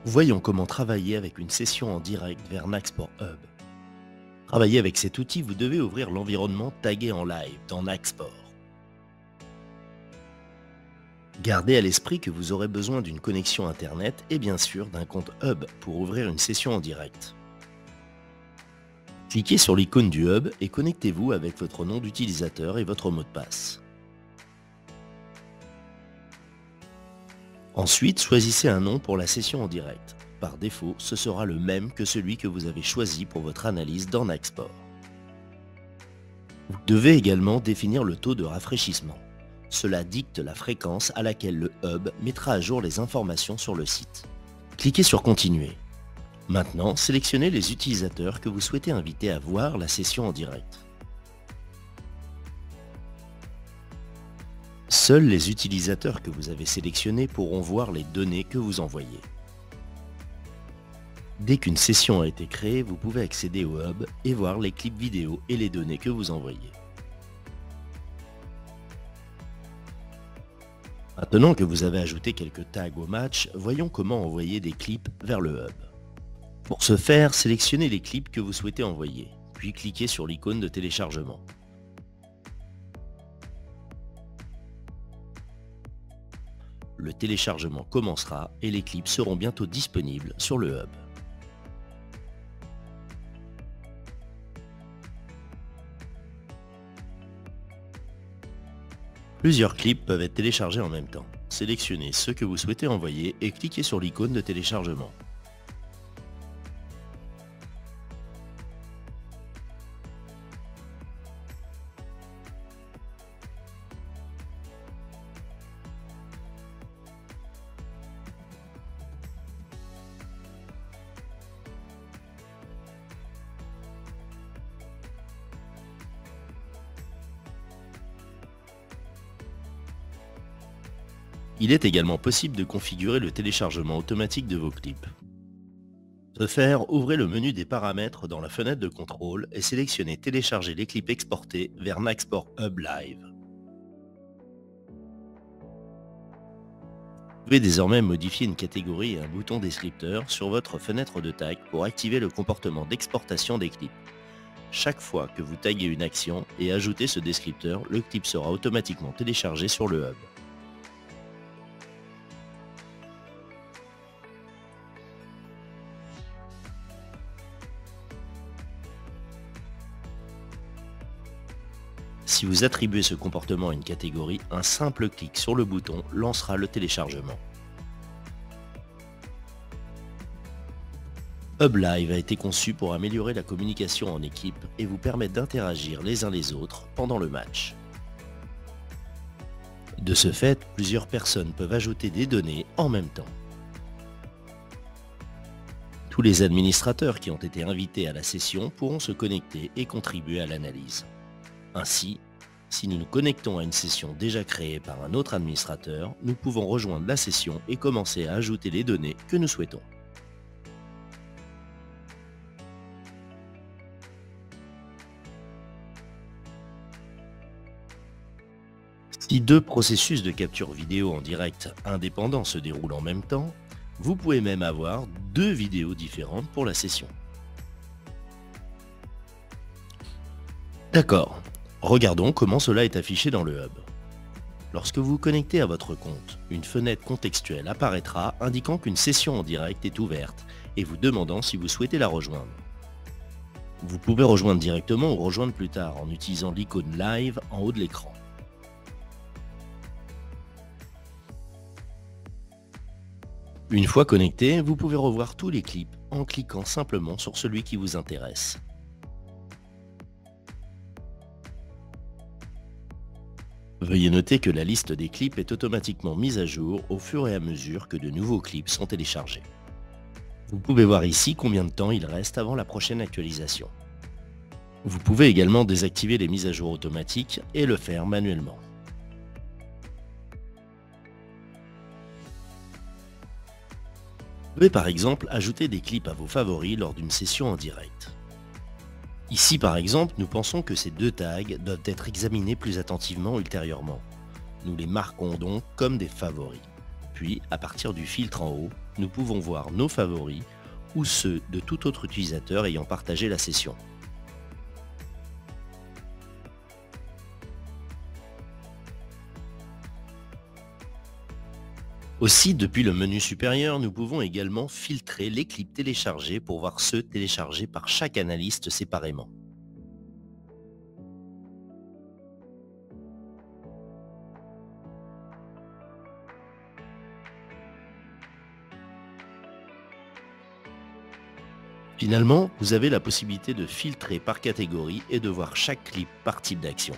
Voyons comment travailler avec une session en direct vers Naxport Hub. Travailler avec cet outil, vous devez ouvrir l'environnement tagué en live dans Naxport. Gardez à l'esprit que vous aurez besoin d'une connexion Internet et bien sûr d'un compte Hub pour ouvrir une session en direct. Cliquez sur l'icône du Hub et connectez-vous avec votre nom d'utilisateur et votre mot de passe. Ensuite, choisissez un nom pour la session en direct. Par défaut, ce sera le même que celui que vous avez choisi pour votre analyse dans Naxport. Vous devez également définir le taux de rafraîchissement. Cela dicte la fréquence à laquelle le Hub mettra à jour les informations sur le site. Cliquez sur Continuer. Maintenant, sélectionnez les utilisateurs que vous souhaitez inviter à voir la session en direct. Seuls les utilisateurs que vous avez sélectionnés pourront voir les données que vous envoyez. Dès qu'une session a été créée, vous pouvez accéder au Hub et voir les clips vidéo et les données que vous envoyez. Maintenant que vous avez ajouté quelques tags au match, voyons comment envoyer des clips vers le Hub. Pour ce faire, sélectionnez les clips que vous souhaitez envoyer, puis cliquez sur l'icône de téléchargement. Le téléchargement commencera et les clips seront bientôt disponibles sur le Hub. Plusieurs clips peuvent être téléchargés en même temps. Sélectionnez ceux que vous souhaitez envoyer et cliquez sur l'icône de téléchargement. Il est également possible de configurer le téléchargement automatique de vos clips. Pour ce faire, ouvrez le menu des paramètres dans la fenêtre de contrôle et sélectionnez Télécharger les clips exportés vers Naxport Hub Live. Vous pouvez désormais modifier une catégorie et un bouton descripteur sur votre fenêtre de tag pour activer le comportement d'exportation des clips. Chaque fois que vous taguez une action et ajoutez ce descripteur, le clip sera automatiquement téléchargé sur le Hub. Si vous attribuez ce comportement à une catégorie, un simple clic sur le bouton lancera le téléchargement. Hub Live a été conçu pour améliorer la communication en équipe et vous permettre d'interagir les uns les autres pendant le match. De ce fait, plusieurs personnes peuvent ajouter des données en même temps. Tous les administrateurs qui ont été invités à la session pourront se connecter et contribuer à l'analyse. Ainsi, si nous nous connectons à une session déjà créée par un autre administrateur, nous pouvons rejoindre la session et commencer à ajouter les données que nous souhaitons. Si deux processus de capture vidéo en direct indépendants se déroulent en même temps, vous pouvez même avoir deux vidéos différentes pour la session. D'accord. Regardons comment cela est affiché dans le Hub. Lorsque vous vous connectez à votre compte, une fenêtre contextuelle apparaîtra indiquant qu'une session en direct est ouverte et vous demandant si vous souhaitez la rejoindre. Vous pouvez rejoindre directement ou rejoindre plus tard en utilisant l'icône Live en haut de l'écran. Une fois connecté, vous pouvez revoir tous les clips en cliquant simplement sur celui qui vous intéresse. Veuillez noter que la liste des clips est automatiquement mise à jour au fur et à mesure que de nouveaux clips sont téléchargés. Vous pouvez voir ici combien de temps il reste avant la prochaine actualisation. Vous pouvez également désactiver les mises à jour automatiques et le faire manuellement. Vous pouvez par exemple ajouter des clips à vos favoris lors d'une session en direct. Ici par exemple, nous pensons que ces deux tags doivent être examinés plus attentivement ultérieurement. Nous les marquons donc comme des favoris. Puis, à partir du filtre en haut, nous pouvons voir nos favoris ou ceux de tout autre utilisateur ayant partagé la session. Aussi, depuis le menu supérieur, nous pouvons également filtrer les clips téléchargés pour voir ceux téléchargés par chaque analyste séparément. Finalement, vous avez la possibilité de filtrer par catégorie et de voir chaque clip par type d'action.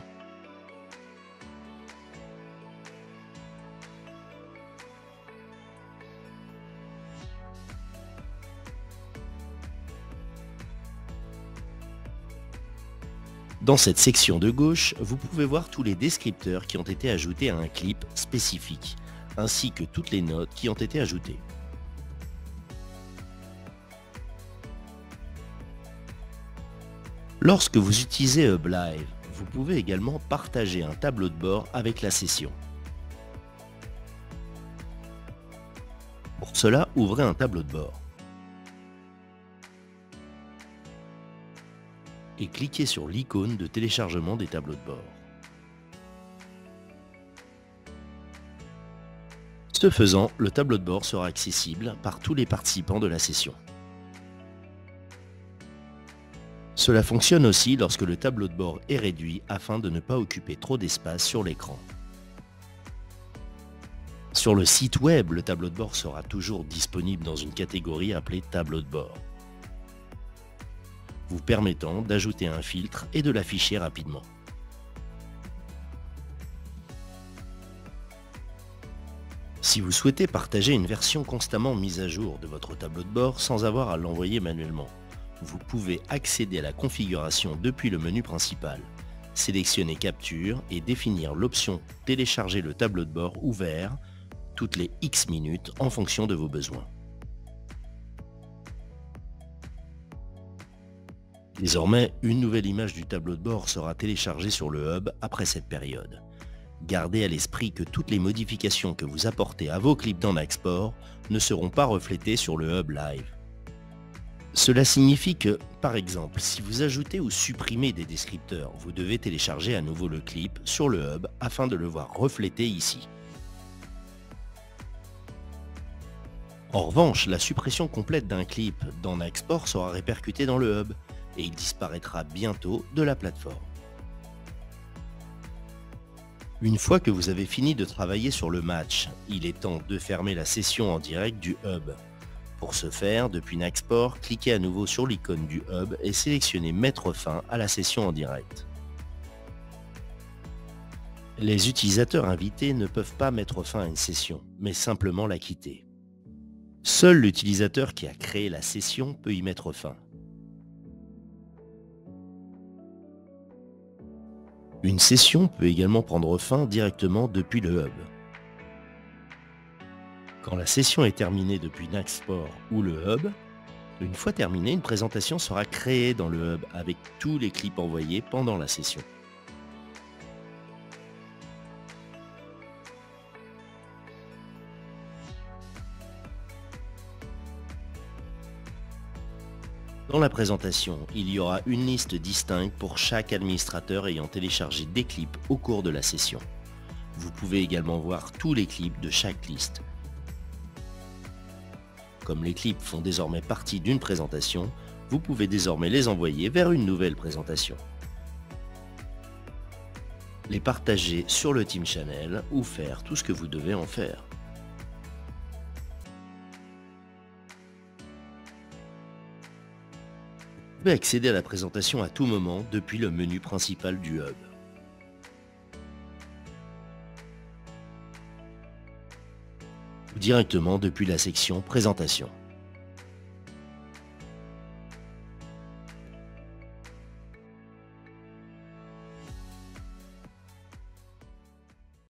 Dans cette section de gauche, vous pouvez voir tous les descripteurs qui ont été ajoutés à un clip spécifique, ainsi que toutes les notes qui ont été ajoutées. Lorsque vous utilisez Hub Live, vous pouvez également partager un tableau de bord avec la session. Pour cela, ouvrez un tableau de bord et cliquez sur l'icône de téléchargement des tableaux de bord. Ce faisant, le tableau de bord sera accessible par tous les participants de la session. Cela fonctionne aussi lorsque le tableau de bord est réduit afin de ne pas occuper trop d'espace sur l'écran. Sur le site web, le tableau de bord sera toujours disponible dans une catégorie appelée tableau de bord, vous permettant d'ajouter un filtre et de l'afficher rapidement. Si vous souhaitez partager une version constamment mise à jour de votre tableau de bord sans avoir à l'envoyer manuellement, vous pouvez accéder à la configuration depuis le menu principal, sélectionner Capture et définir l'option Télécharger le tableau de bord ouvert toutes les X minutes en fonction de vos besoins. Désormais, une nouvelle image du tableau de bord sera téléchargée sur le hub après cette période. Gardez à l'esprit que toutes les modifications que vous apportez à vos clips dans Naxport ne seront pas reflétées sur le hub live. Cela signifie que, par exemple, si vous ajoutez ou supprimez des descripteurs, vous devez télécharger à nouveau le clip sur le hub afin de le voir reflété ici. En revanche, la suppression complète d'un clip dans Naxport sera répercutée dans le hub et il disparaîtra bientôt de la plateforme. Une fois que vous avez fini de travailler sur le match, il est temps de fermer la session en direct du hub. Pour ce faire, depuis Naxport, cliquez à nouveau sur l'icône du hub et sélectionnez Mettre fin à la session en direct. Les utilisateurs invités ne peuvent pas mettre fin à une session, mais simplement la quitter. Seul l'utilisateur qui a créé la session peut y mettre fin. Une session peut également prendre fin directement depuis le hub. Quand la session est terminée depuis Naxport ou le hub, une fois terminée, une présentation sera créée dans le hub avec tous les clips envoyés pendant la session. Dans la présentation, il y aura une liste distincte pour chaque administrateur ayant téléchargé des clips au cours de la session. Vous pouvez également voir tous les clips de chaque liste. Comme les clips font désormais partie d'une présentation, vous pouvez désormais les envoyer vers une nouvelle présentation, les partager sur le Team Channel ou faire tout ce que vous devez en faire. Vous pouvez accéder à la présentation à tout moment depuis le menu principal du hub. Ou directement depuis la section Présentation.